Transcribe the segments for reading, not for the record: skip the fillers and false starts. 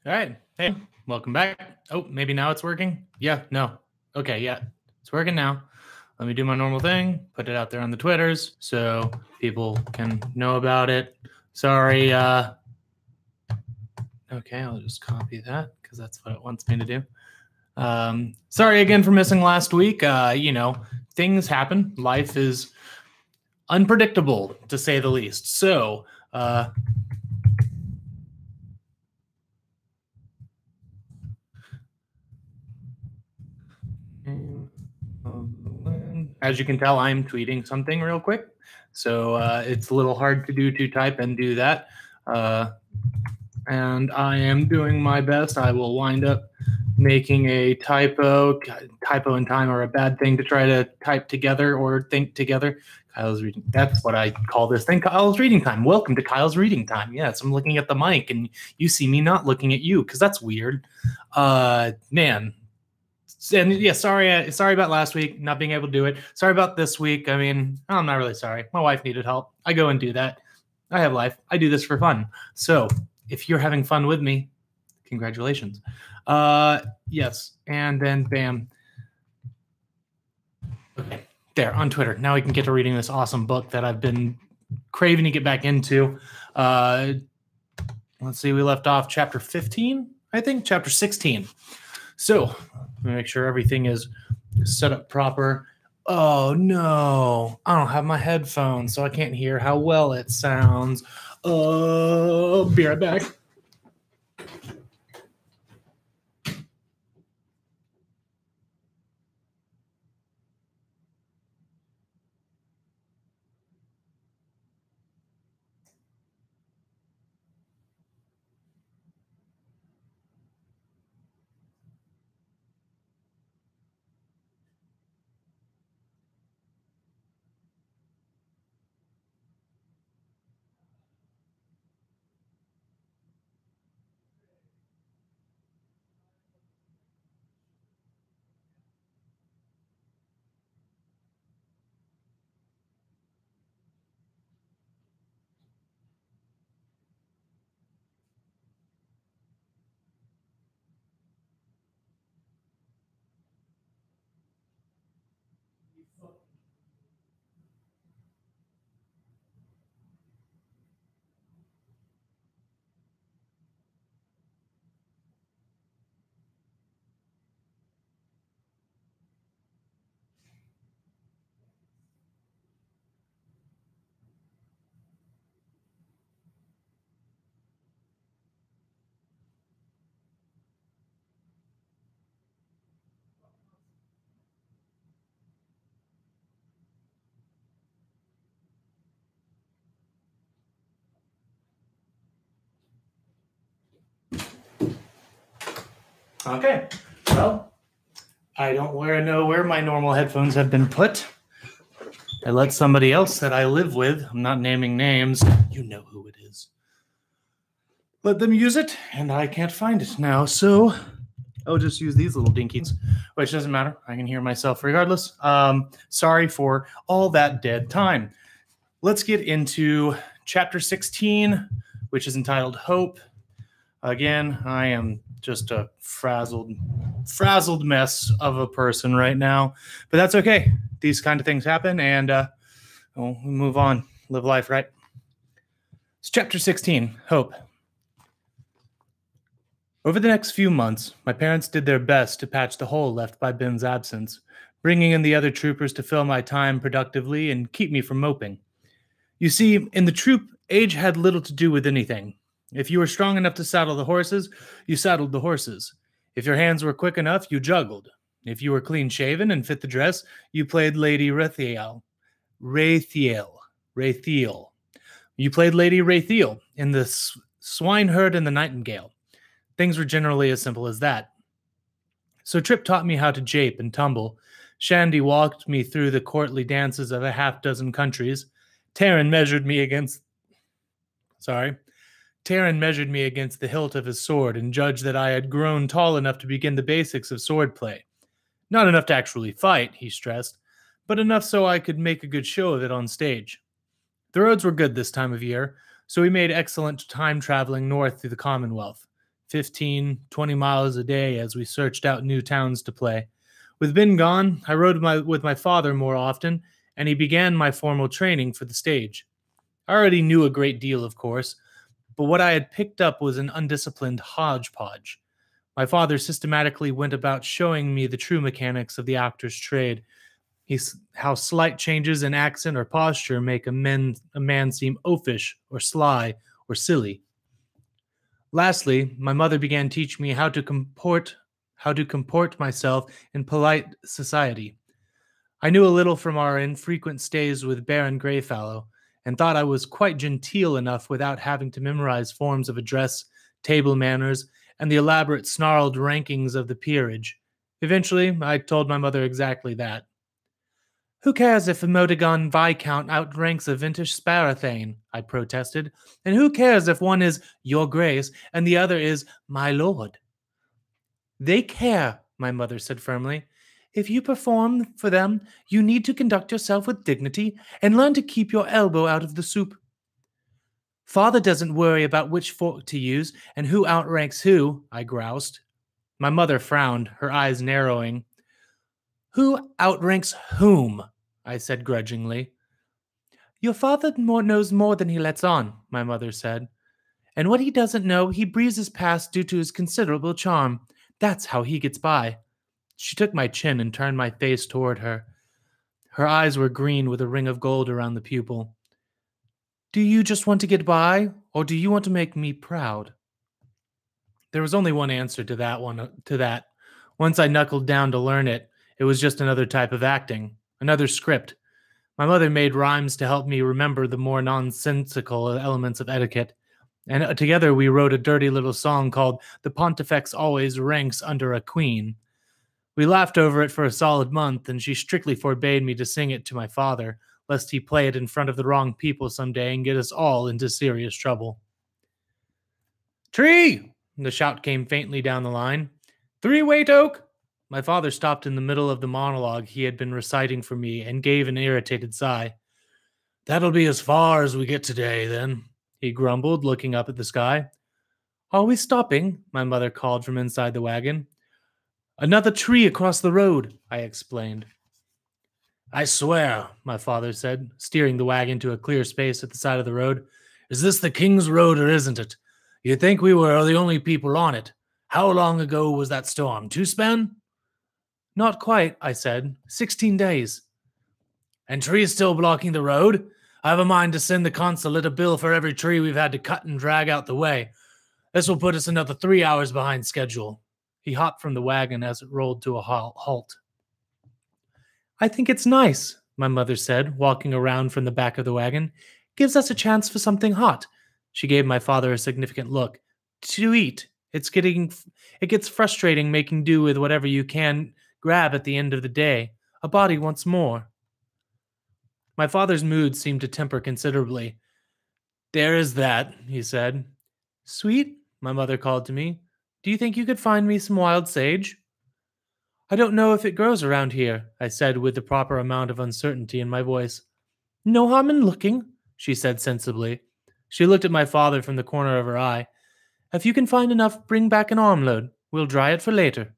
All right. Hey, welcome back. Oh, maybe now it's working. Yeah, no. Okay, yeah, it's working now. Let me do my normal thing, put it out there on the Twitters so people can know about it. Sorry. Okay, I'll just copy that because that's what it wants me to do. Sorry again for missing last week. Things happen. Life is unpredictable, to say the least. So, as you can tell, I'm tweeting something real quick. So it's a little hard to type and do that. And I am doing my best. I will wind up making a typo in time, or a bad thing to try to type together or think together. Kyle's reading. That's what I call this thing. Kyle's reading time. Welcome to Kyle's reading time. Yes, I'm looking at the mic and you see me not looking at you because that's weird. Man. And yeah, sorry about last week not being able to do it. Sorry about this week. I mean, I'm not really sorry. My wife needed help. I go and do that. I have life. I do this for fun. So if you're having fun with me, congratulations. Yes, and then bam. Okay, there on Twitter. Now we can get to reading this awesome book that I've been craving to get back into. Let's see, we left off chapter 15, I think, chapter 16. So let me make sure everything is set up proper. Oh no, I don't have my headphones, so I can't hear how well it sounds. Be right back. Okay, well, I don't know where my normal headphones have been put. I let somebody else that I live with, I'm not naming names, you know who it is, let them use it, and I can't find it now, so I'll just use these little dinkies, which doesn't matter. I can hear myself regardless. Sorry for all that dead time. Let's get into chapter 16, which is entitled Hope. Again, I am just a frazzled mess of a person right now, but that's okay. These kind of things happen, and we'll move on, live life, right? It's chapter 16, Hope. Over the next few months, my parents did their best to patch the hole left by Ben's absence, bringing in the other troopers to fill my time productively and keep me from moping. You see, in the troop, age had little to do with anything. If you were strong enough to saddle the horses, you saddled the horses. If your hands were quick enough, you juggled. If you were clean-shaven and fit the dress, you played Lady Rathiel. You played Lady Rathiel in the Swineherd and the Nightingale. Things were generally as simple as that. So Trip taught me how to jape and tumble. Shandy walked me through the courtly dances of a half-dozen countries. Taran measured me against the hilt of his sword and judged that I had grown tall enough to begin the basics of swordplay. Not enough to actually fight, he stressed, but enough so I could make a good show of it on stage. The roads were good this time of year, so we made excellent time traveling north through the Commonwealth. 15, 20 miles a day as we searched out new towns to play. With Ben gone, I rode with my father more often, and he began my formal training for the stage. I already knew a great deal, of course, but what I had picked up was an undisciplined hodgepodge. My father systematically went about showing me the true mechanics of the actor's trade, how slight changes in accent or posture make a man seem oafish or sly or silly. Lastly, my mother began teaching me how to comport myself in polite society. I knew a little from our infrequent stays with Baron Greyfallow, and thought I was quite genteel enough without having to memorize forms of address, table manners, and the elaborate snarled rankings of the peerage. Eventually, I told my mother exactly that. "Who cares if a Modagon Viscount outranks a Vintish Sparathane?" I protested. "And who cares if one is Your Grace and the other is My Lord?" "They care," my mother said firmly. "If you perform for them, you need to conduct yourself with dignity and learn to keep your elbow out of the soup. Father doesn't worry about which fork to use and who outranks who," I groused. My mother frowned, her eyes narrowing. "Who outranks whom?" I said grudgingly. "Your father knows more than he lets on," my mother said. "And what he doesn't know, he breezes past due to his considerable charm. That's how he gets by." She took my chin and turned my face toward her. Her eyes were green with a ring of gold around the pupil. "Do you just want to get by, or do you want to make me proud?" There was only one answer to that. Once I knuckled down to learn it, it was just another type of acting, another script. My mother made rhymes to help me remember the more nonsensical elements of etiquette, and together we wrote a dirty little song called "The Pontifex Always Ranks Under a Queen." We laughed over it for a solid month, and she strictly forbade me to sing it to my father, lest he play it in front of the wrong people someday and get us all into serious trouble. "Tree!" The shout came faintly down the line. "Three-weight oak!" My father stopped in the middle of the monologue he had been reciting for me and gave an irritated sigh. "That'll be as far as we get today, then," he grumbled, looking up at the sky. "Are we stopping?" my mother called from inside the wagon. "Another tree across the road," I explained. "I swear," my father said, steering the wagon to a clear space at the side of the road. "Is this the King's Road or isn't it? You'd think we were the only people on it. How long ago was that storm? 2 span?" "Not quite," I said. 16 days. "And trees still blocking the road? I have a mind to send the consulate a bill for every tree we've had to cut and drag out the way. This will put us another 3 hours behind schedule." He hopped from the wagon as it rolled to a halt. "I think it's nice," my mother said, walking around from the back of the wagon. "Gives us a chance for something hot." She gave my father a significant look. "To eat. It gets frustrating making do with whatever you can grab at the end of the day. A body wants more." My father's mood seemed to temper considerably. "There is that," he said. "Sweet," my mother called to me. "Do you think you could find me some wild sage?" "I don't know if it grows around here," I said with the proper amount of uncertainty in my voice. "No harm in looking," she said sensibly. She looked at my father from the corner of her eye. "If you can find enough, bring back an armload. We'll dry it for later."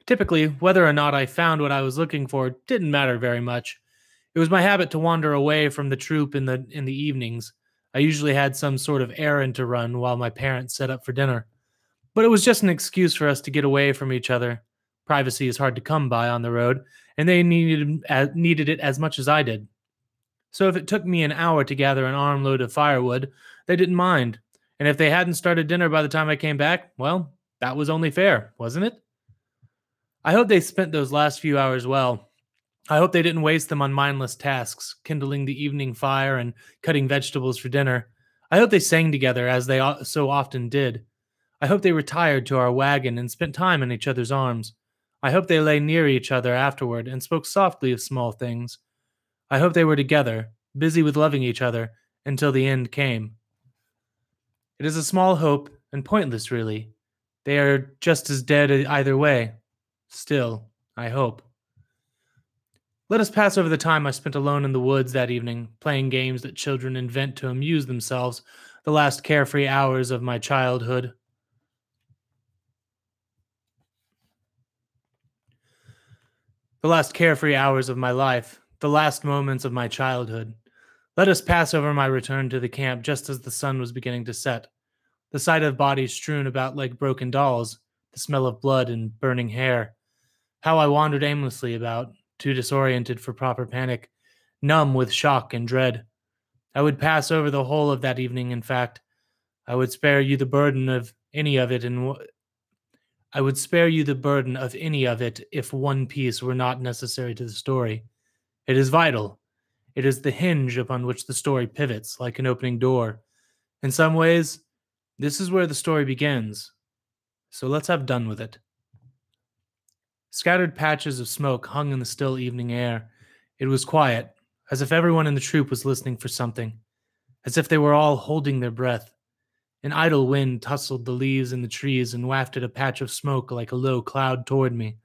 Typically, whether or not I found what I was looking for didn't matter very much. It was my habit to wander away from the troop in the evenings. I usually had some sort of errand to run while my parents set up for dinner. But it was just an excuse for us to get away from each other. Privacy is hard to come by on the road, and they needed it as much as I did. So if it took me an hour to gather an armload of firewood, they didn't mind. And if they hadn't started dinner by the time I came back, well, that was only fair, wasn't it? I hope they spent those last few hours well. I hope they didn't waste them on mindless tasks, kindling the evening fire and cutting vegetables for dinner. I hope they sang together, as they so often did. I hope they retired to our wagon and spent time in each other's arms. I hope they lay near each other afterward and spoke softly of small things. I hope they were together, busy with loving each other, until the end came. It is a small hope, and pointless, really. They are just as dead either way. Still, I hope. Let us pass over the time I spent alone in the woods that evening, playing games that children invent to amuse themselves, the last carefree hours of my childhood. The last carefree hours of my life, the last moments of my childhood. Let us pass over my return to the camp just as the sun was beginning to set. The sight of bodies strewn about like broken dolls, the smell of blood and burning hair. How I wandered aimlessly about, too disoriented for proper panic, numb with shock and dread. I would pass over the whole of that evening, in fact. I would spare you the burden of any of it I would spare you the burden of any of it if one piece were not necessary to the story. It is vital. It is the hinge upon which the story pivots, like an opening door. In some ways, this is where the story begins. So let's have done with it. Scattered patches of smoke hung in the still evening air. It was quiet, as if everyone in the troop was listening for something, as if they were all holding their breath. An idle wind tousled the leaves in the trees and wafted a patch of smoke like a low cloud toward me.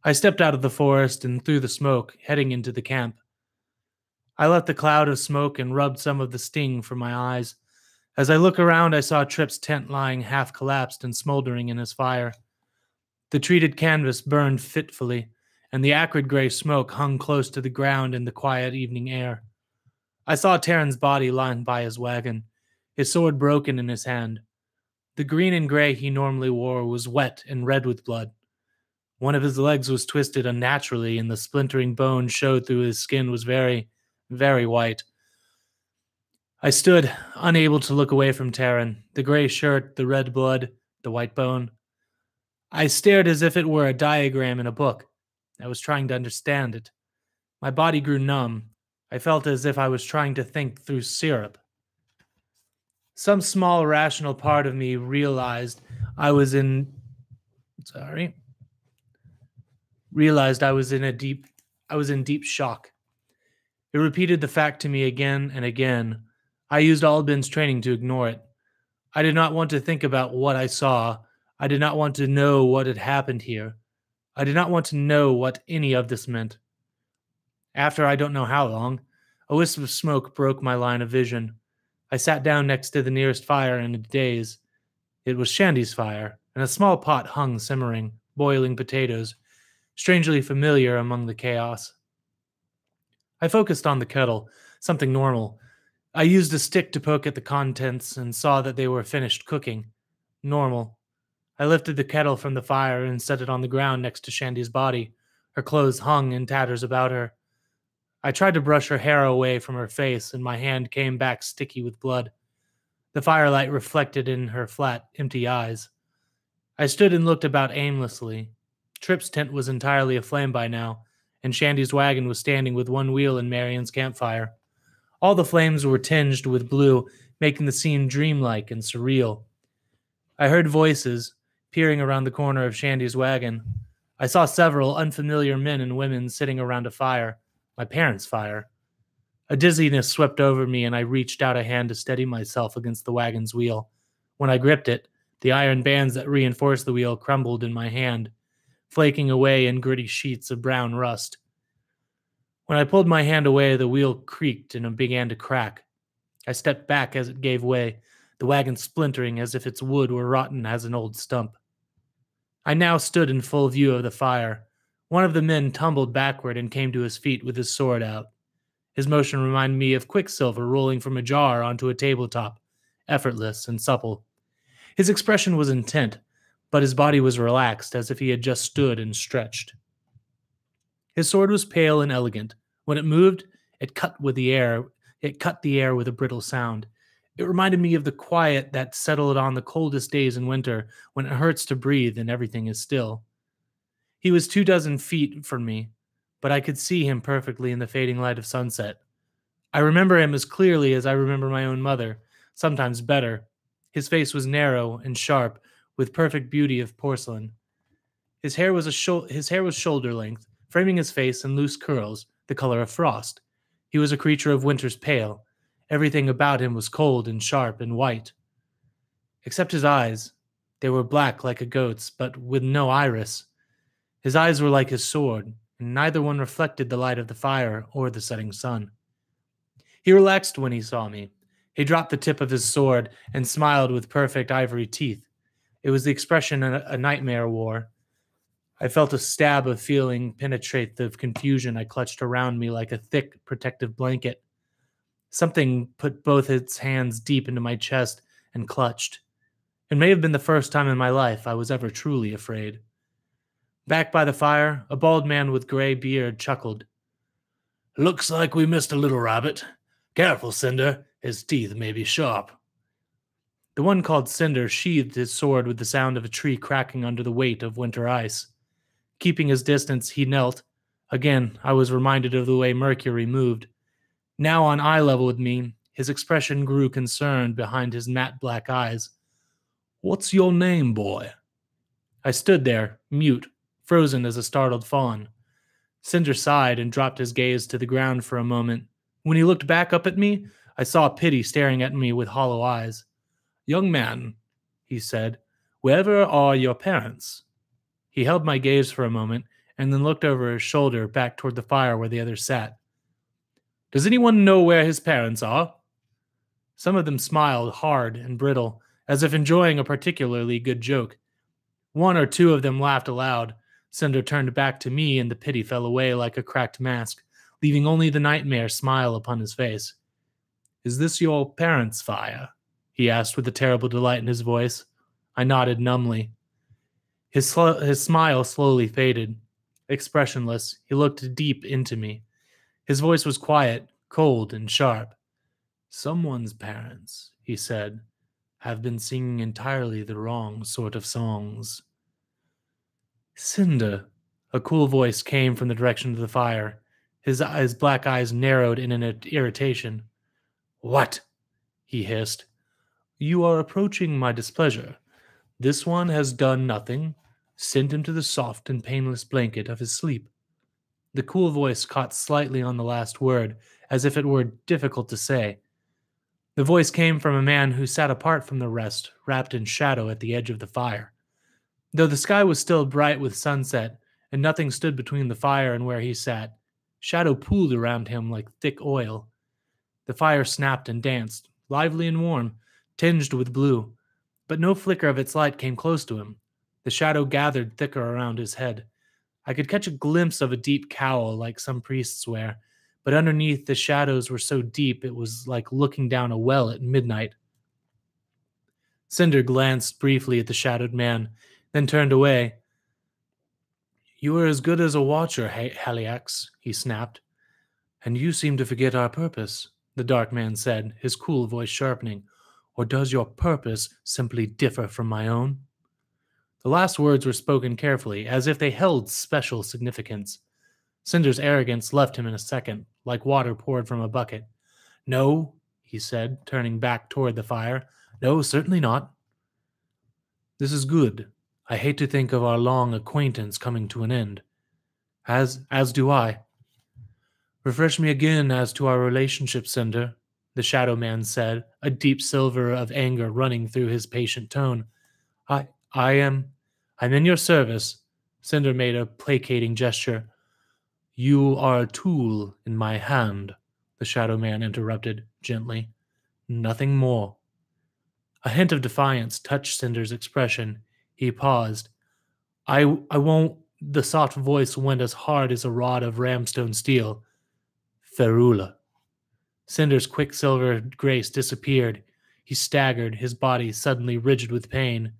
I stepped out of the forest and through the smoke, heading into the camp. I let the cloud of smoke and rubbed some of the sting from my eyes. As I looked around, I saw Tripp's tent lying half collapsed and smoldering in his fire. The treated canvas burned fitfully, and the acrid gray smoke hung close to the ground in the quiet evening air. I saw Taryn's body lying by his wagon, his sword broken in his hand. The green and gray he normally wore was wet and red with blood. One of his legs was twisted unnaturally, and the splintering bone showed through his skin was very, very white. I stood, unable to look away from Taryn, the gray shirt, the red blood, the white bone. I stared as if it were a diagram in a book. I was trying to understand it. My body grew numb. I felt as if I was trying to think through syrup. Some small rational part of me realized I was in deep shock. It repeated the fact to me again and again. I used Albin's training to ignore it. I did not want to think about what I saw. I did not want to know what had happened here. I did not want to know what any of this meant. After I don't know how long, a wisp of smoke broke my line of vision. I sat down next to the nearest fire in a daze. It was Shandy's fire, and a small pot hung simmering, boiling potatoes, strangely familiar among the chaos. I focused on the kettle, something normal. I used a stick to poke at the contents and saw that they were finished cooking. Normal. I lifted the kettle from the fire and set it on the ground next to Shandy's body. Her clothes hung in tatters about her. I tried to brush her hair away from her face, and my hand came back sticky with blood. The firelight reflected in her flat, empty eyes. I stood and looked about aimlessly. Tripp's tent was entirely aflame by now, and Shandy's wagon was standing with one wheel in Marion's campfire. All the flames were tinged with blue, making the scene dreamlike and surreal. I heard voices, peering around the corner of Shandy's wagon. I saw several unfamiliar men and women sitting around a fire. My parents' fire. A dizziness swept over me, and I reached out a hand to steady myself against the wagon's wheel. When I gripped it, the iron bands that reinforced the wheel crumbled in my hand, flaking away in gritty sheets of brown rust. When I pulled my hand away, the wheel creaked and it began to crack. I stepped back as it gave way, the wagon splintering as if its wood were rotten as an old stump. I now stood in full view of the fire. One of the men tumbled backward and came to his feet with his sword out. His motion reminded me of Quicksilver rolling from a jar onto a tabletop, effortless and supple. His expression was intent, but his body was relaxed as if he had just stood and stretched. His sword was pale and elegant. When it moved, it cut the air with a brittle sound. It reminded me of the quiet that settled on the coldest days in winter when it hurts to breathe and everything is still. He was 24 feet from me, but I could see him perfectly in the fading light of sunset. I remember him as clearly as I remember my own mother, sometimes better. His face was narrow and sharp, with perfect beauty of porcelain. His hair was shoulder length, framing his face in loose curls, the color of frost. He was a creature of winter's pale. Everything about him was cold and sharp and white. Except his eyes. They were black like a goat's, but with no iris. His eyes were like his sword, and neither one reflected the light of the fire or the setting sun. He relaxed when he saw me. He dropped the tip of his sword and smiled with perfect ivory teeth. It was the expression a nightmare wore. I felt a stab of feeling penetrate the confusion I clutched around me like a thick, protective blanket. Something put both its hands deep into my chest and clutched. It may have been the first time in my life I was ever truly afraid. Back by the fire, a bald man with gray beard chuckled. "Looks like we missed a little rabbit. Careful, Cinder. His teeth may be sharp." The one called Cinder sheathed his sword with the sound of a tree cracking under the weight of winter ice. Keeping his distance, he knelt. Again, I was reminded of the way Mercury moved. Now on eye level with me, his expression grew concerned behind his matte black eyes. "What's your name, boy?" I stood there, mute, frozen as a startled fawn. Cinder sighed and dropped his gaze to the ground for a moment. When he looked back up at me, I saw pity staring at me with hollow eyes. "Young man," he said, "wherever are your parents?" He held my gaze for a moment and then looked over his shoulder back toward the fire where the others sat. "Does anyone know where his parents are?" Some of them smiled hard and brittle, as if enjoying a particularly good joke. One or two of them laughed aloud. Cinder turned back to me and the pity fell away like a cracked mask, leaving only the nightmare smile upon his face. "Is this your parents' fire?" he asked with a terrible delight in his voice. I nodded numbly. His smile slowly faded. Expressionless, he looked deep into me. His voice was quiet, cold, and sharp. "Someone's parents," he said, "have been singing entirely the wrong sort of songs." "Cinder," a cool voice came from the direction of the fire. His black eyes narrowed in an irritation. "What?" he hissed. "You are approaching my displeasure. This one has done nothing. Send him to the soft and painless blanket of his sleep." The cool voice caught slightly on the last word, as if it were difficult to say. The voice came from a man who sat apart from the rest, wrapped in shadow at the edge of the fire. Though the sky was still bright with sunset, and nothing stood between the fire and where he sat, shadow pooled around him like thick oil. The fire snapped and danced, lively and warm, tinged with blue, but no flicker of its light came close to him. The shadow gathered thicker around his head. I could catch a glimpse of a deep cowl like some priests wear, but underneath the shadows were so deep it was like looking down a well at midnight. Cinder glanced briefly at the shadowed man, then turned away. "You are as good as a watcher, Haliax," he snapped. "And you seem to forget our purpose," the dark man said, his cool voice sharpening. "Or does your purpose simply differ from my own?" The last words were spoken carefully, as if they held special significance. Cinder's arrogance left him in a second, like water poured from a bucket. "No," he said, turning back toward the fire. "No, certainly not." "This is good. I hate to think of our long acquaintance coming to an end." As do I." "Refresh me again as to our relationship, Cinder," the shadow man said, a deep silver of anger running through his patient tone. I'm in your service." Cinder made a placating gesture. "You are a tool in my hand," the shadow man interrupted gently. "Nothing more." A hint of defiance touched Cinder's expression. He paused. I won't." The soft voice went as hard as a rod of ramstone steel. "Ferula." Cinder's quicksilver grace disappeared. He staggered, his body suddenly rigid with pain.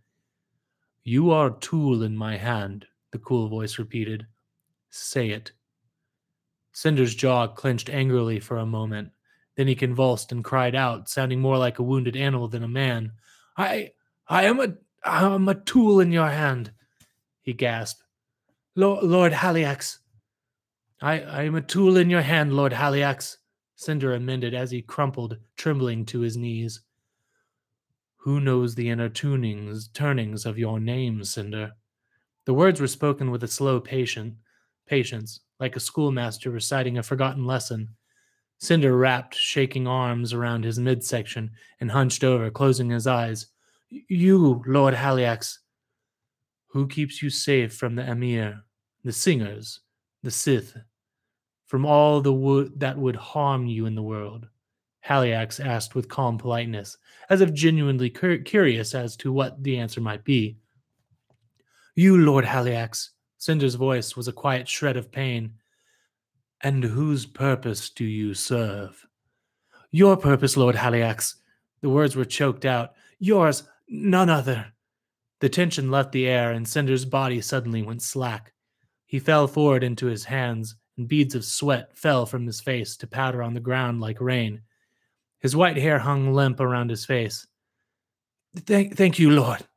"You are a tool in my hand," the cool voice repeated. "Say it." Cinder's jaw clenched angrily for a moment. Then he convulsed and cried out, sounding more like a wounded animal than a man. I am a tool in your hand," he gasped. Lord Haliax." I am a tool in your hand, Lord Haliax," Cinder amended as he crumpled, trembling to his knees. "Who knows the inner turnings of your name, Cinder?" The words were spoken with a slow patience, like a schoolmaster reciting a forgotten lesson. Cinder wrapped shaking arms around his midsection and hunched over, closing his eyes. "You, Lord Haliax." "Who keeps you safe from the Emir, the singers, the Sith, from all that would harm you in the world?" Haliax asked with calm politeness, as if genuinely curious as to what the answer might be. "You, Lord Haliax," Cinder's voice was a quiet shred of pain. "And whose purpose do you serve?" "Your purpose, Lord Haliax." The words were choked out. "Yours, none other." The tension left the air, and Cinder's body suddenly went slack. He fell forward into his hands, and beads of sweat fell from his face to powder on the ground like rain. His white hair hung limp around his face. Thank you, Lord,"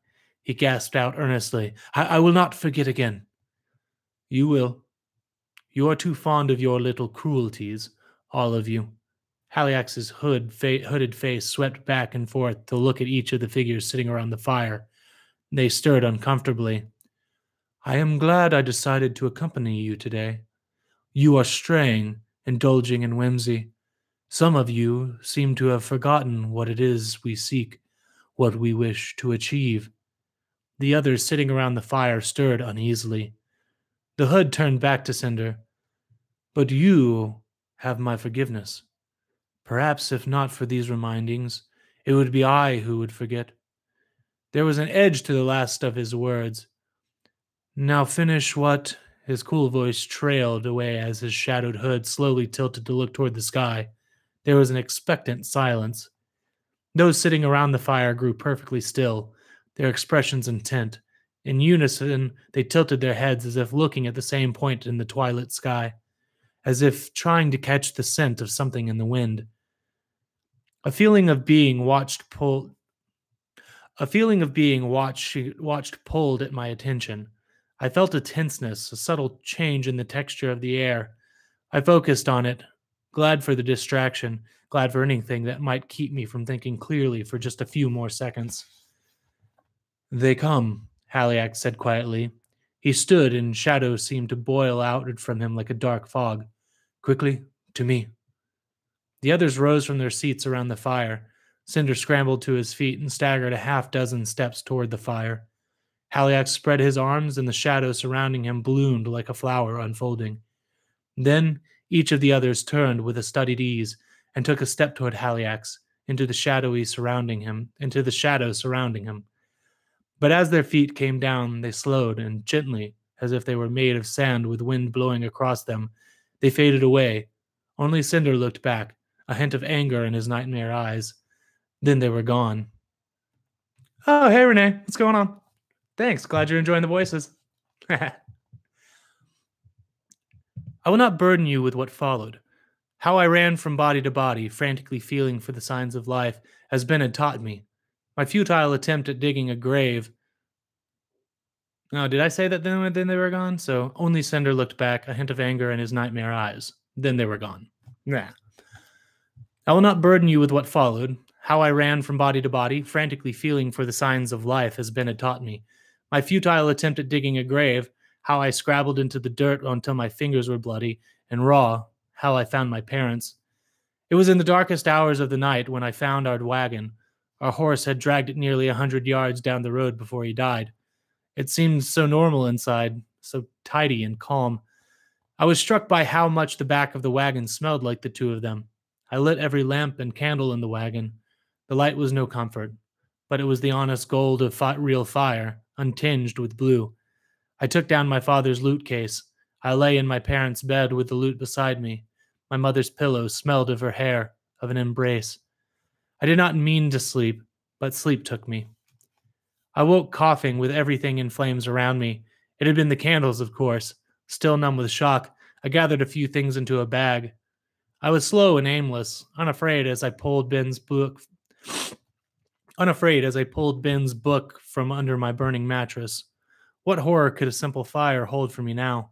he gasped out earnestly. I will not forget again." "You will. You are too fond of your little cruelties, all of you." Haliax's hooded face swept back and forth to look at each of the figures sitting around the fire. They stirred uncomfortably. "I am glad I decided to accompany you today. You are straying, indulging in whimsy. Some of you seem to have forgotten what it is we seek, what we wish to achieve." The others sitting around the fire stirred uneasily. The hood turned back to Cinder. "But you have my forgiveness. Perhaps if not for these remindings, it would be I who would forget." There was an edge to the last of his words. "Now finish what—" His cool voice trailed away as his shadowed hood slowly tilted to look toward the sky. There was an expectant silence. Those sitting around the fire grew perfectly still, their expressions intent. In unison, they tilted their heads as if looking at the same point in the twilit sky, as if trying to catch the scent of something in the wind. A feeling of being watched pulled at my attention. I felt a tenseness, a subtle change in the texture of the air. I focused on it, glad for the distraction, glad for anything that might keep me from thinking clearly for just a few more seconds. "They come," Haliax said quietly. He stood, and shadows seemed to boil outward from him like a dark fog. "Quickly, to me." The others rose from their seats around the fire. Cinder scrambled to his feet and staggered a half-dozen steps toward the fire. Haliax spread his arms, and the shadow surrounding him bloomed like a flower unfolding. Then each of the others turned with a studied ease and took a step toward Haliax, into the shadow surrounding him. But as their feet came down, they slowed, and gently, as if they were made of sand with wind blowing across them, they faded away. Only Cinder looked back, a hint of anger in his nightmare eyes. Then they were gone. "Oh, hey, Renee. What's going on?" "Thanks. Glad you're enjoying the voices." "I will not burden you with what followed. How I ran from body to body, frantically feeling for the signs of life, as Ben had taught me. My futile attempt at digging a grave. Oh, did I say that then they were gone? So only Cinder looked back, a hint of anger in his nightmare eyes. Then they were gone. Nah. I will not burden you with what followed. How I ran from body to body, frantically feeling for the signs of life as Ben had taught me. My futile attempt at digging a grave, how I scrabbled into the dirt until my fingers were bloody and raw, how I found my parents. It was in the darkest hours of the night when I found our wagon. Our horse had dragged it nearly 100 yards down the road before he died. It seemed so normal inside, so tidy and calm. I was struck by how much the back of the wagon smelled like the two of them. I lit every lamp and candle in the wagon. The light was no comfort, but it was the honest gold of real fire, untinged with blue. I took down my father's loot case. I lay in my parents' bed with the loot beside me. My mother's pillow smelled of her hair, of an embrace. I did not mean to sleep, but sleep took me. I woke coughing with everything in flames around me. It had been the candles, of course. Still numb with shock, I gathered a few things into a bag. I was slow and aimless, unafraid as I pulled Ben's book from under my burning mattress. What horror could a simple fire hold for me now?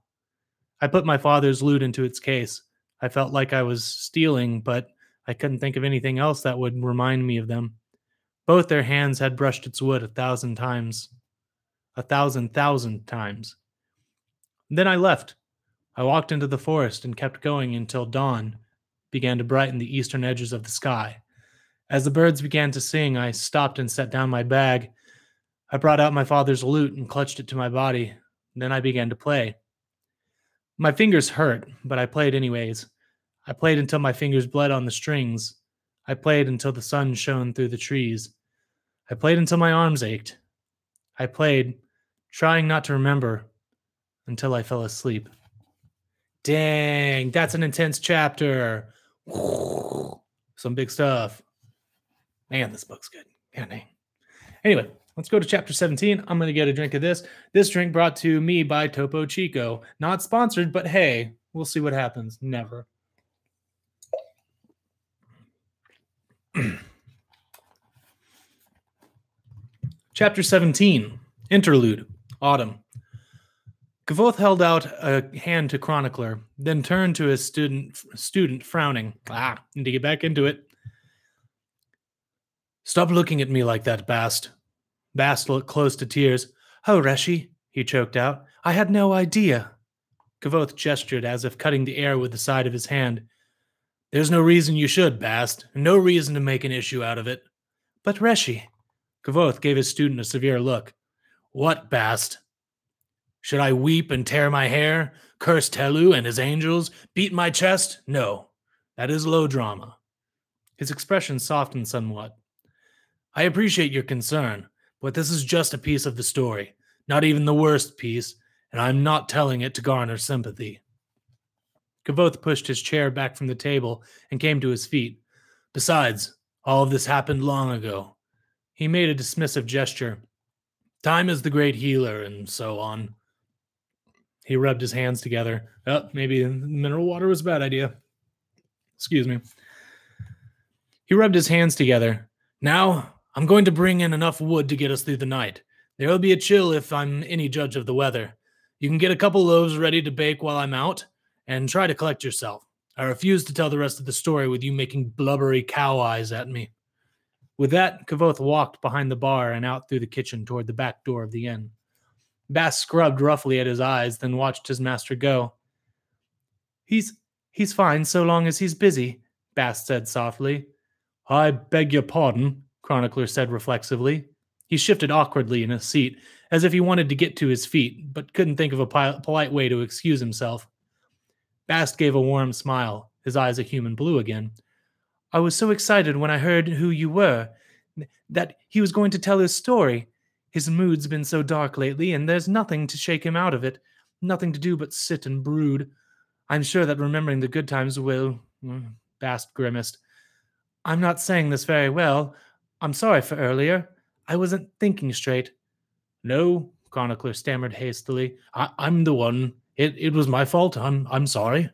I put my father's loot into its case. I felt like I was stealing, but I couldn't think of anything else that would remind me of them. Both their hands had brushed its wood 1,000 times. 1,000,000 times. Then I left. I walked into the forest and kept going until dawn began to brighten the eastern edges of the sky. As the birds began to sing, I stopped and set down my bag. I brought out my father's lute and clutched it to my body. Then I began to play. My fingers hurt, but I played anyways. I played until my fingers bled on the strings. I played until the sun shone through the trees. I played until my arms ached. I played, trying not to remember, until I fell asleep. Dang, that's an intense chapter. Some big stuff. Man, this book's good. God dang. Anyway, let's go to chapter 17. I'm going to get a drink of this. This drink brought to me by Topo Chico. Not sponsored, but hey, we'll see what happens. Never. Chapter 17. Interlude. Autumn. Kvothe held out a hand to Chronicler, then turned to his student frowning. Need to get back into it. Stop looking at me like that, Bast. Bast looked close to tears. Oh, Reshi, he choked out. I had no idea. Kvothe gestured as if cutting the air with the side of his hand. There's no reason you should, Bast. No reason to make an issue out of it. But Reshi. Kvothe gave his student a severe look. What, Bast? Should I weep and tear my hair, curse Telu and his angels, beat my chest? No, that is low drama. His expression softened somewhat. I appreciate your concern, but this is just a piece of the story, not even the worst piece, and I'm not telling it to garner sympathy. Kvothe pushed his chair back from the table and came to his feet. Besides, all of this happened long ago. He made a dismissive gesture. Time is the great healer, and so on. He rubbed his hands together. Oh, maybe mineral water was a bad idea. Excuse me. He rubbed his hands together. Now, I'm going to bring in enough wood to get us through the night. There will be a chill if I'm any judge of the weather. You can get a couple loaves ready to bake while I'm out, and try to collect yourself. I refuse to tell the rest of the story with you making blubbery cow eyes at me. With that, Kvothe walked behind the bar and out through the kitchen toward the back door of the inn. Bast scrubbed roughly at his eyes, then watched his master go. He's fine so long as he's busy, Bast said softly. I beg your pardon, Chronicler said reflexively. He shifted awkwardly in his seat, as if he wanted to get to his feet, but couldn't think of a polite way to excuse himself. Bast gave a warm smile, his eyes a human blue again. I was so excited when I heard who you were, that he was going to tell his story. His mood's been so dark lately, and there's nothing to shake him out of it. Nothing to do but sit and brood. I'm sure that remembering the good times will... Bast grimaced. I'm not saying this very well. I'm sorry for earlier. I wasn't thinking straight. No, Chronicler stammered hastily. I'm the one. It was my fault. I'm sorry.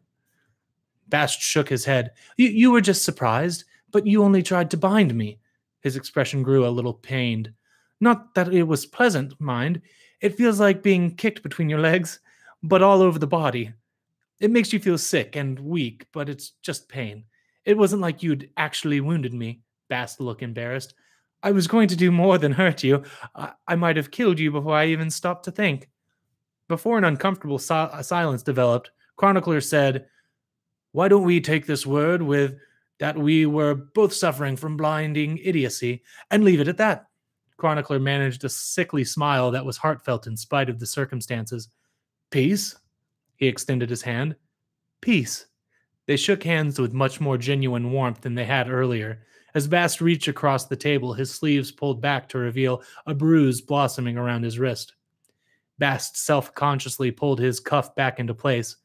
Bast shook his head. You were just surprised, but you only tried to bind me. His expression grew a little pained. Not that it was pleasant, mind. It feels like being kicked between your legs, but all over the body. It makes you feel sick and weak, but it's just pain. It wasn't like you'd actually wounded me. Bast looked embarrassed. I was going to do more than hurt you. I might have killed you before I even stopped to think. Before an uncomfortable silence developed, Chronicler said, Why don't we take this word with that we were both suffering from blinding idiocy and leave it at that? Chronicler managed a sickly smile that was heartfelt in spite of the circumstances. Peace? He extended his hand. Peace. They shook hands with much more genuine warmth than they had earlier. As Bast reached across the table, his sleeves pulled back to reveal a bruise blossoming around his wrist. Bast self-consciously pulled his cuff back into place.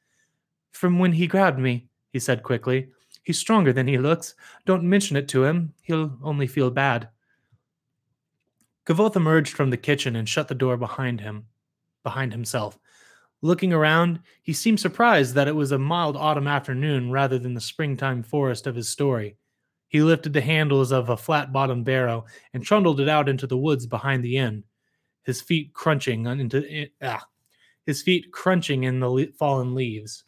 From when he grabbed me, he said quickly. He's stronger than he looks. Don't mention it to him. He'll only feel bad. Kvothe emerged from the kitchen and shut the door behind himself. Looking around, he seemed surprised that it was a mild autumn afternoon rather than the springtime forest of his story. He lifted the handles of a flat-bottomed barrow and trundled it out into the woods behind the inn, his feet crunching in the fallen leaves.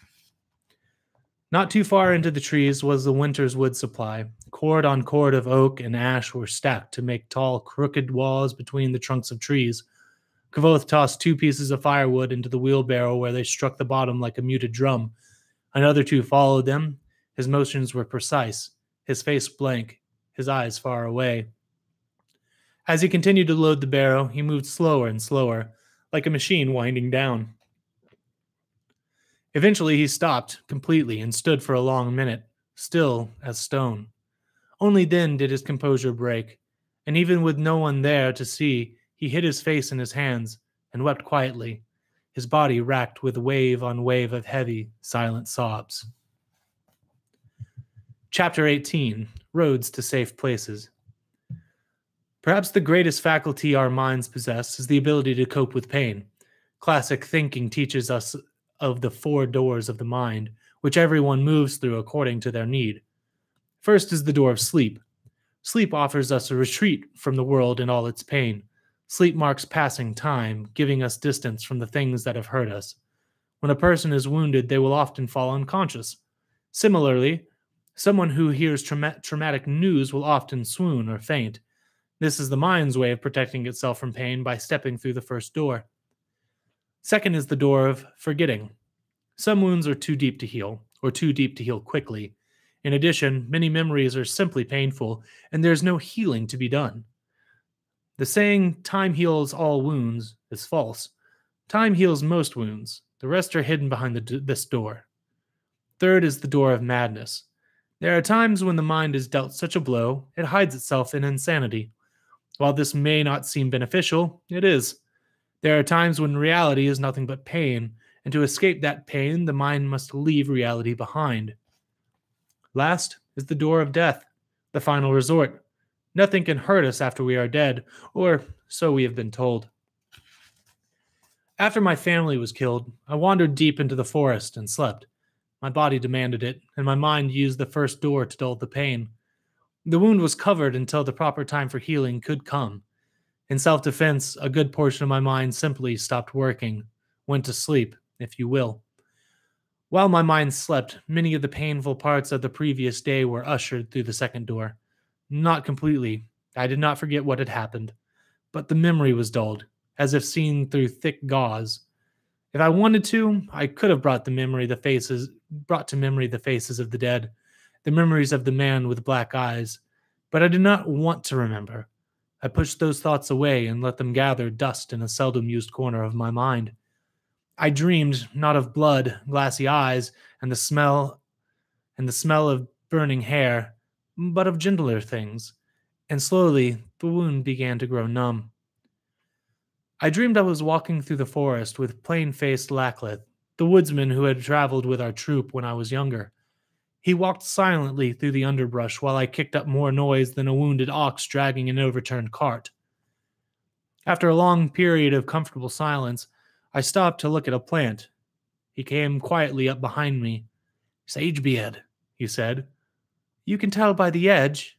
Not too far into the trees was the winter's wood supply. Cord on cord of oak and ash were stacked to make tall, crooked walls between the trunks of trees. Kvothe tossed 2 pieces of firewood into the wheelbarrow where they struck the bottom like a muted drum. Another 2 followed them. His motions were precise, his face blank, his eyes far away. As he continued to load the barrow, he moved slower and slower, like a machine winding down. Eventually he stopped completely and stood for a long minute, still as stone. Only then did his composure break, and even with no one there to see, he hid his face in his hands and wept quietly. his body racked with wave on wave of heavy, silent sobs. Chapter 18, Roads to Safe Places. Perhaps the greatest faculty our minds possess is the ability to cope with pain. Classic thinking teaches us of the 4 doors of the mind, which everyone moves through according to their need. First is the door of sleep. Sleep offers us a retreat from the world and all its pain. Sleep marks passing time, giving us distance from the things that have hurt us. When a person is wounded, they will often fall unconscious. Similarly, someone who hears traumatic news will often swoon or faint. This is the mind's way of protecting itself from pain by stepping through the first door. Second is the door of forgetting. Some wounds are too deep to heal, or too deep to heal quickly. In addition, many memories are simply painful, and there is no healing to be done. The saying, "time heals all wounds," is false. Time heals most wounds. The rest are hidden behind this door. Third is the door of madness. There are times when the mind is dealt such a blow, it hides itself in insanity. While this may not seem beneficial, it is. There are times when reality is nothing but pain, and to escape that pain, the mind must leave reality behind. Last is the door of death, the final resort. Nothing can hurt us after we are dead, or so we have been told. After my family was killed, I wandered deep into the forest and slept. My body demanded it, and my mind used the first door to dull the pain. The wound was covered until the proper time for healing could come. In self-defense, a good portion of my mind simply stopped working, went to sleep, if you will. While my mind slept, many of the painful parts of the previous day were ushered through the second door. Not completely. I did not forget what had happened, but the memory was dulled, as if seen through thick gauze. If I wanted to, I could have brought to memory the faces of the dead, the memories of the man with black eyes, but I did not want to remember. I pushed those thoughts away and let them gather dust in a seldom used corner of my mind. I dreamed not of blood, glassy eyes, and the smell of burning hair, but of gentler things, and slowly the wound began to grow numb. I dreamed I was walking through the forest with plain-faced Lackleth, the woodsman who had traveled with our troop when I was younger. He walked silently through the underbrush while I kicked up more noise than a wounded ox dragging an overturned cart. After a long period of comfortable silence, I stopped to look at a plant. He came quietly up behind me. "Sagebeard," he said. You can tell by the edge.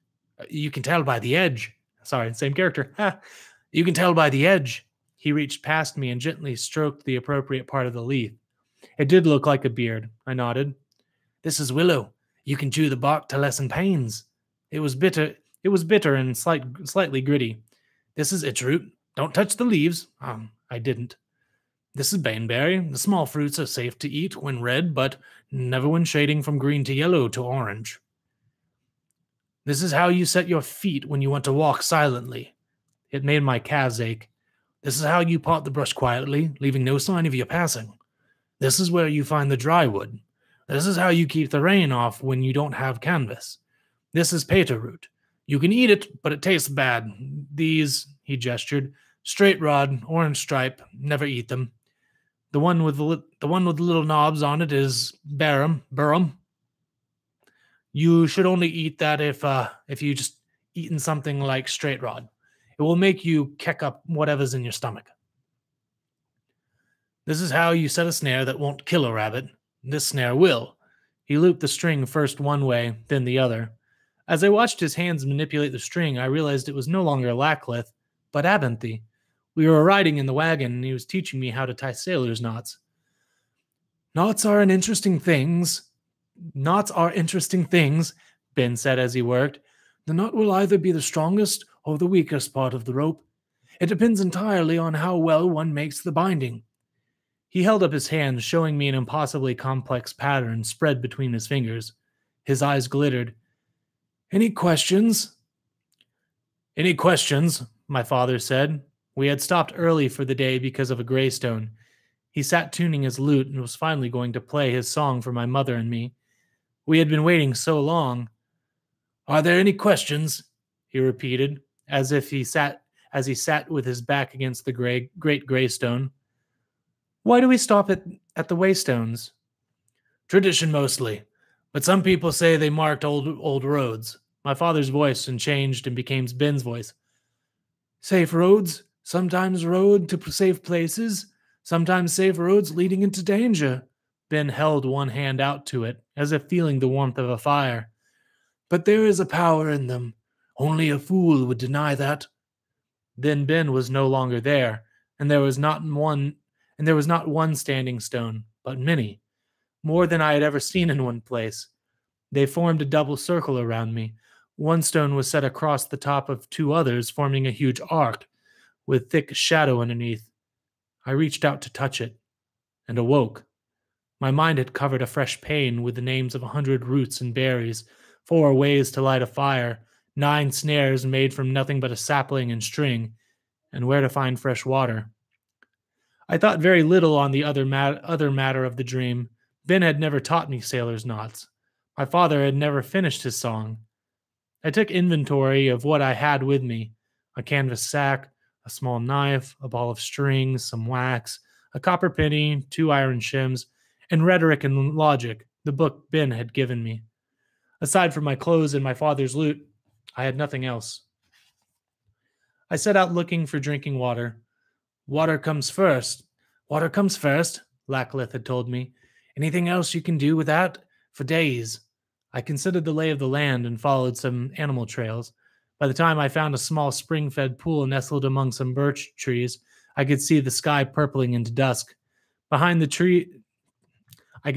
Sorry, same character. You can tell by the edge. He reached past me and gently stroked the appropriate part of the leaf. It did look like a beard. I nodded. "This is willow. You can chew the bark to lessen pains." It was bitter and slightly gritty. "This is its root. Don't touch the leaves." I didn't. "This is baneberry. The small fruits are safe to eat when red, but never when shading from green to yellow to orange. This is how you set your feet when you want to walk silently." It made my calves ache. "This is how you part the brush quietly, leaving no sign of your passing. This is where you find the dry wood. This is how you keep the rain off when you don't have canvas. This is pater root. You can eat it, but it tastes bad. These," he gestured, "straight rod, orange stripe, never eat them. The one with the little knobs on it is Burrum. You should only eat that if you just eaten something like straight rod. It will make you kick up whatever's in your stomach. This is how you set a snare that won't kill a rabbit. This snare will." He looped the string first one way, then the other. As I watched his hands manipulate the string, I realized it was no longer Lackleth, but Abinthy. We were riding in the wagon, and he was teaching me how to tie sailor's knots. Knots are interesting things, Ben said as he worked. "The knot will either be the strongest or the weakest part of the rope. It depends entirely on how well one makes the binding." He held up his hands, showing me an impossibly complex pattern spread between his fingers. His eyes glittered. "Any questions?" "Any questions?" my father said. We had stopped early for the day because of a greystone. He sat tuning his lute and was finally going to play his song for my mother and me. We had been waiting so long. "Are there any questions?" he repeated, as he sat with his back against the great greystone. Why do we stop at the waystones? Tradition mostly, but some people say they marked old roads. My father's voice changed and became Ben's voice. Safe roads, sometimes road to safe places, sometimes safe roads leading into danger. Ben held one hand out to it, as if feeling the warmth of a fire. But there is a power in them. Only a fool would deny that. Then Ben was no longer there, and there was not one standing stone, but many, more than I had ever seen in one place. They formed a double circle around me. One stone was set across the top of two others, forming a huge arc, with thick shadow underneath. I reached out to touch it, and awoke. My mind had covered a fresh pane with the names of 100 roots and berries, 4 ways to light a fire, 9 snares made from nothing but a sapling and string, and where to find fresh water. I thought very little on the other matter of the dream. Ben had never taught me sailor's knots. My father had never finished his song. I took inventory of what I had with me: a canvas sack, a small knife, a ball of string, some wax, a copper penny, 2 iron shims, and Rhetoric and Logic, the book Ben had given me. Aside from my clothes and my father's loot, I had nothing else. I set out looking for drinking water. Water comes first, Lackleth had told me. Anything else you can do with that? For days. I considered the lay of the land and followed some animal trails. By the time I found a small spring-fed pool nestled among some birch trees, I could see the sky purpling into dusk. Behind the trees. I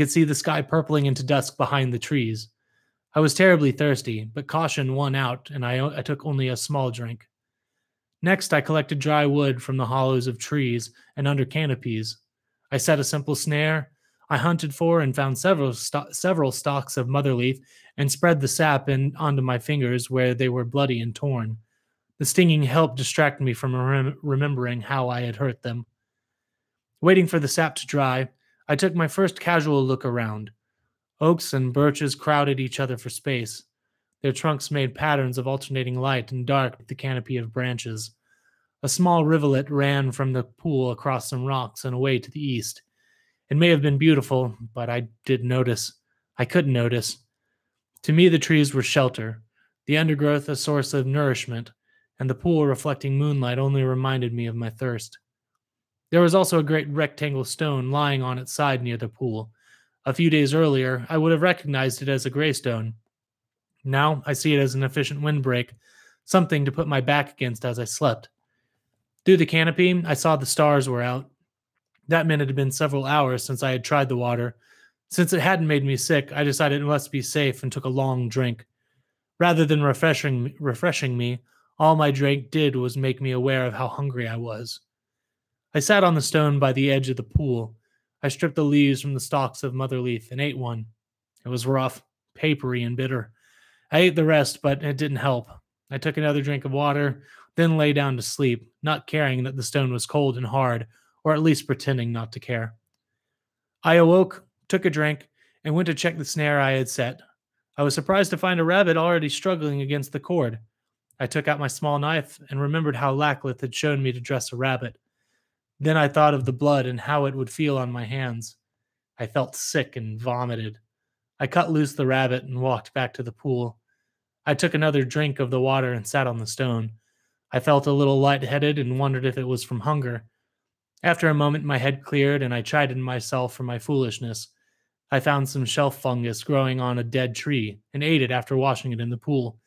was terribly thirsty, but caution won out, and I took only a small drink. Next, I collected dry wood from the hollows of trees and under canopies. I set a simple snare. I hunted for and found several stalks of motherleaf and spread the sap onto my fingers where they were bloody and torn. The stinging helped distract me from remembering how I had hurt them. Waiting for the sap to dry, I took my first casual look around. Oaks and birches crowded each other for space. Their trunks made patterns of alternating light and dark with the canopy of branches. A small rivulet ran from the pool across some rocks and away to the east. It may have been beautiful, but I couldn't notice. To me, the trees were shelter, the undergrowth a source of nourishment, and the pool reflecting moonlight only reminded me of my thirst. There was also a great rectangle stone lying on its side near the pool. A few days earlier, I would have recognized it as a gray stone. Now, I see it as an efficient windbreak, something to put my back against as I slept. Through the canopy, I saw the stars were out. That meant it had been several hours since I had tried the water. Since it hadn't made me sick, I decided it must be safe and took a long drink. Rather than refreshing me, all my drink did was make me aware of how hungry I was. I sat on the stone by the edge of the pool. I stripped the leaves from the stalks of motherleaf and ate one. It was rough, papery, and bitter. I ate the rest, but it didn't help. I took another drink of water, then lay down to sleep, not caring that the stone was cold and hard, or at least pretending not to care. I awoke, took a drink, and went to check the snare I had set. I was surprised to find a rabbit already struggling against the cord. I took out my small knife and remembered how Lackleth had shown me to dress a rabbit. Then I thought of the blood and how it would feel on my hands. I felt sick and vomited. I cut loose the rabbit and walked back to the pool. I took another drink of the water and sat on the stone. I felt a little lightheaded and wondered if it was from hunger. After a moment, my head cleared and I chided myself for my foolishness. I found some shelf fungus growing on a dead tree and ate it after washing it in the pool.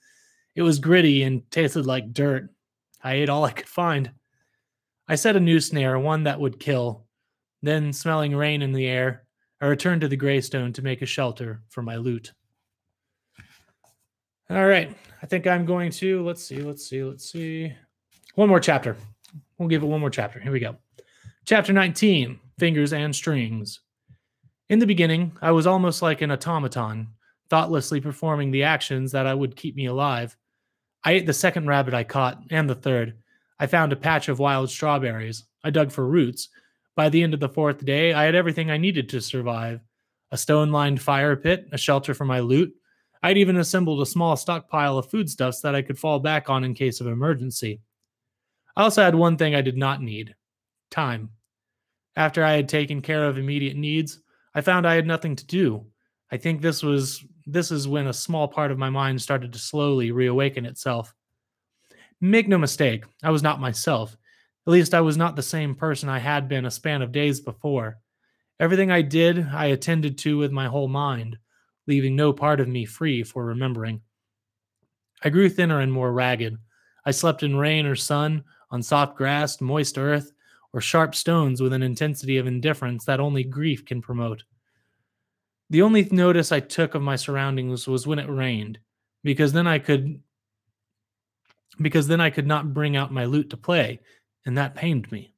It was gritty and tasted like dirt. I ate all I could find. I set a new snare, one that would kill. Then, smelling rain in the air, I returned to the Greystone to make a shelter for my loot. All right, I think I'm going to, let's see. One more chapter. We'll give it one more chapter. Here we go. Chapter 19, Fingers and Strings. In the beginning, I was almost like an automaton, thoughtlessly performing the actions that would keep me alive. I ate the second rabbit I caught, and the third. I found a patch of wild strawberries. I dug for roots. By the end of the 4th day, I had everything I needed to survive. A stone-lined fire pit, a shelter for my loot. I'd even assembled a small stockpile of foodstuffs that I could fall back on in case of emergency. I also had one thing I did not need: time. After I had taken care of immediate needs, I found I had nothing to do. I think this is when a small part of my mind started to slowly reawaken itself. Make no mistake, I was not myself. At least I was not the same person I had been a span of days before. Everything I did, I attended to with my whole mind, leaving no part of me free for remembering. I grew thinner and more ragged. I slept in rain or sun, on soft grass, moist earth, or sharp stones with an intensity of indifference that only grief can promote. The only notice I took of my surroundings was when it rained, because then I could not bring out my lute to play, and that pained me.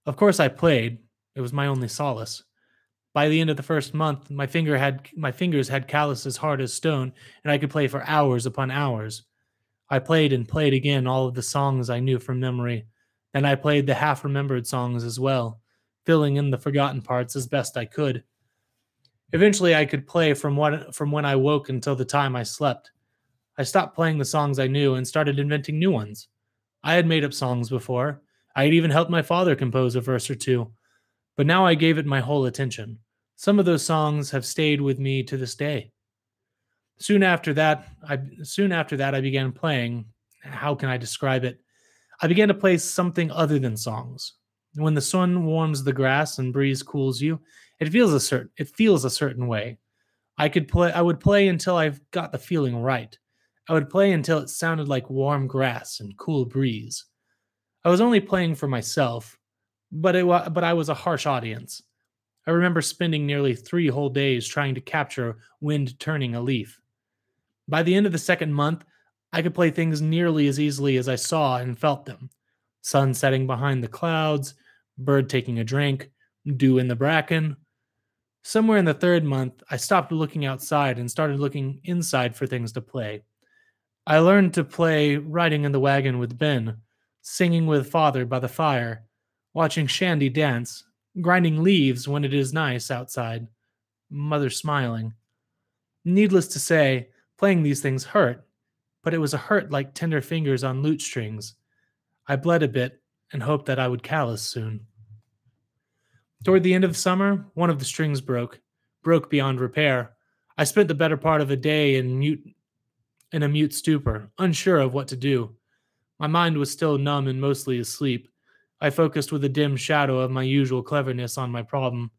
Of course I played. It was my only solace. By the end of the first month, my fingers had calluses hard as stone, and I could play for hours upon hours. I played and played again all of the songs I knew from memory, and I played the half-remembered songs as well, filling in the forgotten parts as best I could. Eventually, I could play from when I woke until the time I slept. I stopped playing the songs I knew and started inventing new ones. I had made up songs before. I had even helped my father compose a verse or two, but now I gave it my whole attention. Some of those songs have stayed with me to this day. Soon after that, I began playing. How can I describe it? I began to play something other than songs. When the sun warms the grass and breeze cools you, it feels a certain way. I would play until I got the feeling right. I would play until it sounded like warm grass and cool breeze. I was only playing for myself, but I was a harsh audience. I remember spending nearly 3 whole days trying to capture wind turning a leaf. By the end of the second month, I could play things nearly as easily as I saw and felt them. Sun setting behind the clouds, bird taking a drink, dew in the bracken. Somewhere in the third month, I stopped looking outside and started looking inside for things to play. I learned to play riding in the wagon with Ben, singing with father by the fire, watching Shandy dance, grinding leaves when it is nice outside, mother smiling. Needless to say, playing these things hurt, but it was a hurt like tender fingers on lute strings. I bled a bit and hoped that I would callous soon. Toward the end of summer, one of the strings broke beyond repair. I spent the better part of a day in a mute stupor, unsure of what to do. My mind was still numb and mostly asleep. I focused with a dim shadow of my usual cleverness on my problem.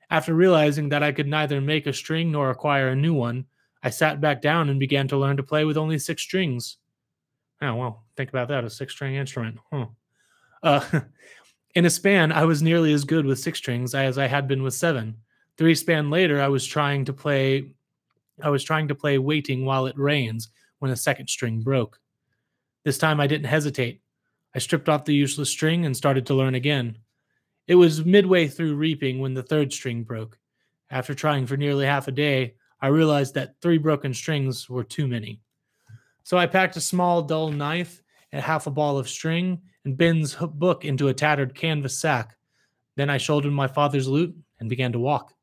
After realizing that I could neither make a string nor acquire a new one, I sat back down and began to learn to play with only 6 strings. Oh, well, think about that, a 6-string instrument. In a span, I was nearly as good with 6 strings as I had been with 7. 3 span later, I was trying to play Waiting While It Rains when a 2nd string broke. This time I didn't hesitate. I stripped off the useless string and started to learn again. It was midway through reaping when the 3rd string broke. After trying for nearly half a day, I realized that 3 broken strings were too many. So I packed a small, dull knife and half a ball of string and Ben's book into a tattered canvas sack. Then I shouldered my father's lute and began to walk.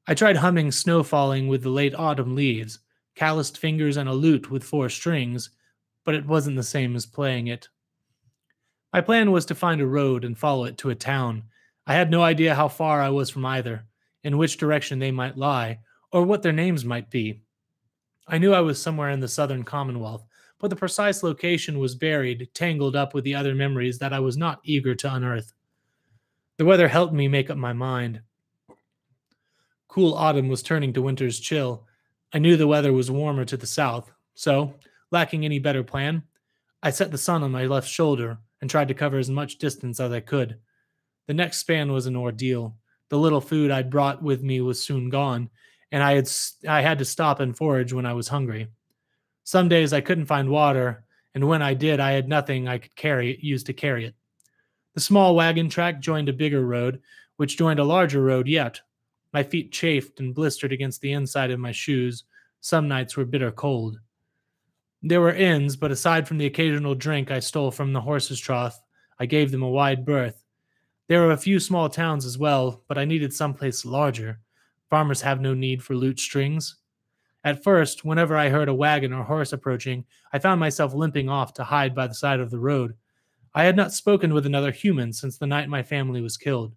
I tried humming Snow Falling with the late autumn leaves, calloused fingers and a lute with 4 strings, but it wasn't the same as playing it. My plan was to find a road and follow it to a town. I had no idea how far I was from either, in which direction they might lie, or what their names might be. I knew I was somewhere in the Southern Commonwealth, but the precise location was buried, tangled up with the other memories that I was not eager to unearth. The weather helped me make up my mind. Cool autumn was turning to winter's chill. I knew the weather was warmer to the south, so, lacking any better plan, I set the sun on my left shoulder and tried to cover as much distance as I could. The next span was an ordeal. The little food I'd brought with me was soon gone, and I had to stop and forage when I was hungry. Some days I couldn't find water, and when I did, I had nothing I could use to carry it. The small wagon track joined a bigger road, which joined a larger road yet. My feet chafed and blistered against the inside of my shoes. Some nights were bitter cold. There were inns, but aside from the occasional drink I stole from the horse's trough, I gave them a wide berth. There were a few small towns as well, but I needed someplace larger. Farmers have no need for lute strings. At first, whenever I heard a wagon or horse approaching, I found myself limping off to hide by the side of the road. I had not spoken with another human since the night my family was killed.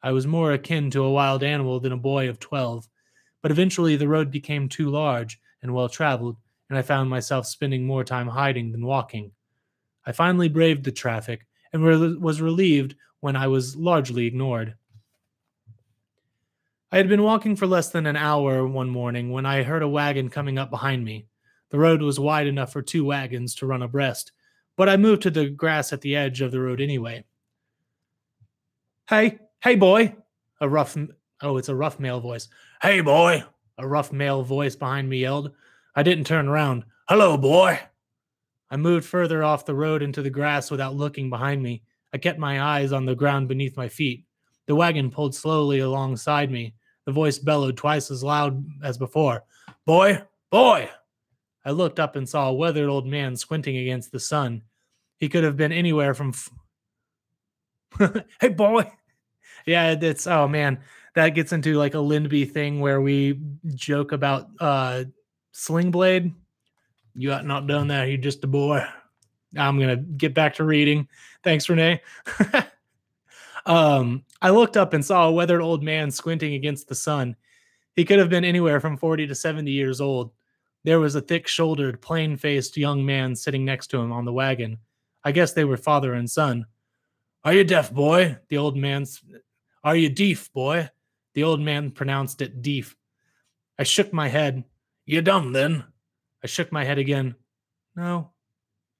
I was more akin to a wild animal than a boy of 12, but eventually the road became too large and well-traveled, and I found myself spending more time hiding than walking. I finally braved the traffic and was relieved when I was largely ignored. I had been walking for less than an hour one morning when I heard a wagon coming up behind me. The road was wide enough for 2 wagons to run abreast, but I moved to the grass at the edge of the road anyway. Hey, boy! It's a rough male voice. Hey, boy! A rough male voice behind me yelled. I didn't turn around. Hello, boy! I moved further off the road into the grass without looking behind me. I kept my eyes on the ground beneath my feet. The wagon pulled slowly alongside me. The voice bellowed twice as loud as before. Boy! Boy! I looked up and saw a weathered old man squinting against the sun. He could have been anywhere from... Hey, boy! Yeah, oh man, that gets into like a Lindby thing where we joke about Sling Blade. You ought not done that. You're just a boy. I'm going to get back to reading. Thanks, Renee. I looked up and saw a weathered old man squinting against the sun. He could have been anywhere from 40 to 70 years old. There was a thick-shouldered, plain-faced young man sitting next to him on the wagon. I guess they were father and son. Are you deaf, boy? Are you deaf, boy? The old man pronounced it deaf. I shook my head. You dumb, then? I shook my head again. No.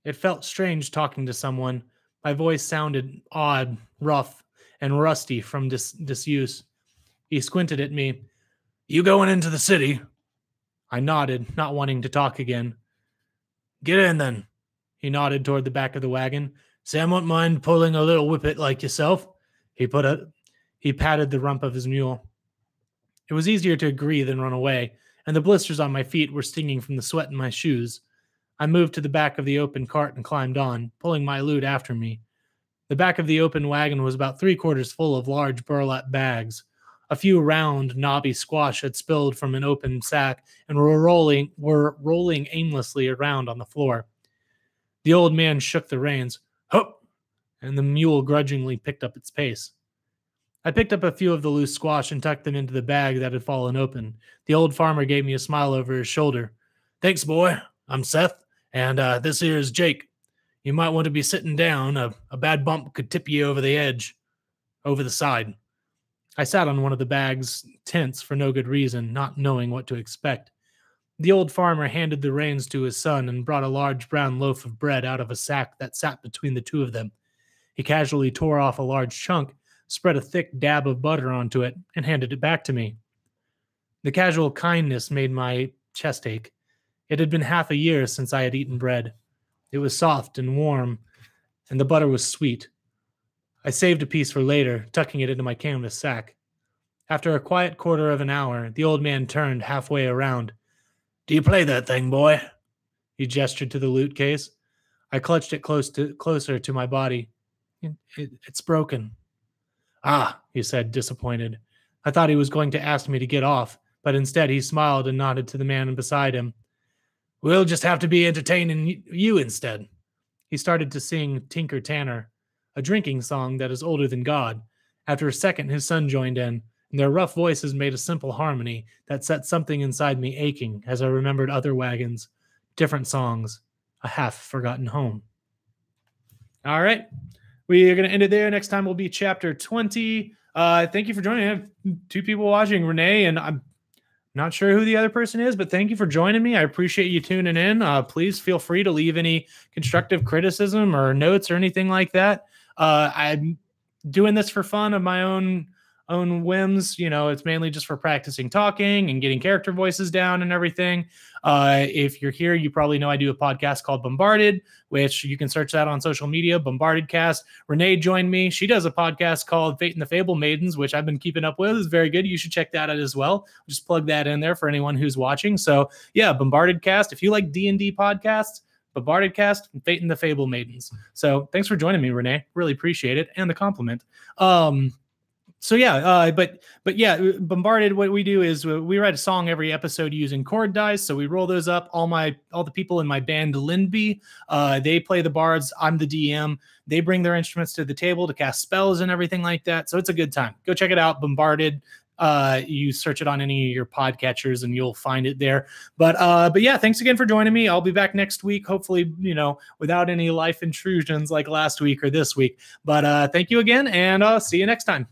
It felt strange talking to someone. My voice sounded odd, rough, and rusty from disuse. He squinted at me. You going into the city? I nodded, not wanting to talk again. Get in, then. He nodded toward the back of the wagon. Sam won't mind pulling a little whippet like yourself. He patted the rump of his mule. It was easier to agree than run away, and the blisters on my feet were stinging from the sweat in my shoes. I moved to the back of the open cart and climbed on, pulling my loot after me. The back of the open wagon was about 3/4 full of large burlap bags. A few round, knobby squash had spilled from an open sack and were rolling aimlessly around on the floor. The old man shook the reins. Hup! And the mule grudgingly picked up its pace. I picked up a few of the loose squash and tucked them into the bag that had fallen open. The old farmer gave me a smile over his shoulder. Thanks, boy. I'm Seth, and this here is Jake. You might want to be sitting down. A bad bump could tip you over the side. I sat on one of the bag's tents for no good reason, not knowing what to expect. The old farmer handed the reins to his son and brought a large brown loaf of bread out of a sack that sat between the two of them. He casually tore off a large chunk, spread a thick dab of butter onto it, and handed it back to me. The casual kindness made my chest ache. It had been half a year since I had eaten bread. It was soft and warm, and the butter was sweet. I saved a piece for later, tucking it into my canvas sack. After a quiet quarter of an hour, the old man turned halfway around. Do you play that thing, boy? He gestured to the loot case. I clutched it closer to my body. It's broken. Ah, he said, disappointed. I thought he was going to ask me to get off, but instead he smiled and nodded to the man beside him. We'll just have to be entertaining you instead. He started to sing Tinker Tanner, a drinking song that is older than God. After a second, his son joined in, and their rough voices made a simple harmony that set something inside me aching as I remembered other wagons, different songs, a half-forgotten home. All right. We are going to end it there. Next time will be chapter 20. Thank you for joining. I have 2 people watching, Renee, and I'm not sure who the other person is, but thank you for joining me. I appreciate you tuning in. Please feel free to leave any constructive criticism or notes or anything like that. I'm doing this for fun of my own whims. You know, it's mainly just for practicing talking and getting character voices down and everything. If you're here, you probably know I do a podcast called Bombarded, which you can search that on social media, Bombardedcast. Renee joined me. She does a podcast called Fate and the Fable Maidens, which I've been keeping up with. It's very good. You should check that out as well. Just plug that in there for anyone who's watching. So yeah, Bombardedcast. If you like D&D podcasts, Bombardedcast, Fate and the Fable Maidens. So thanks for joining me, Renee. Really appreciate it. And the compliment. So yeah, but yeah, Bombarded. What we do is we write a song every episode using chord dice. So we roll those up. All the people in my band Linby, they play the bards. I'm the DM. They bring their instruments to the table to cast spells and everything like that. So it's a good time. Go check it out, Bombarded. You search it on any of your podcatchers and you'll find it there. But yeah, thanks again for joining me. I'll be back next week, hopefully, without any life intrusions like last week or this week. But thank you again, and see you next time.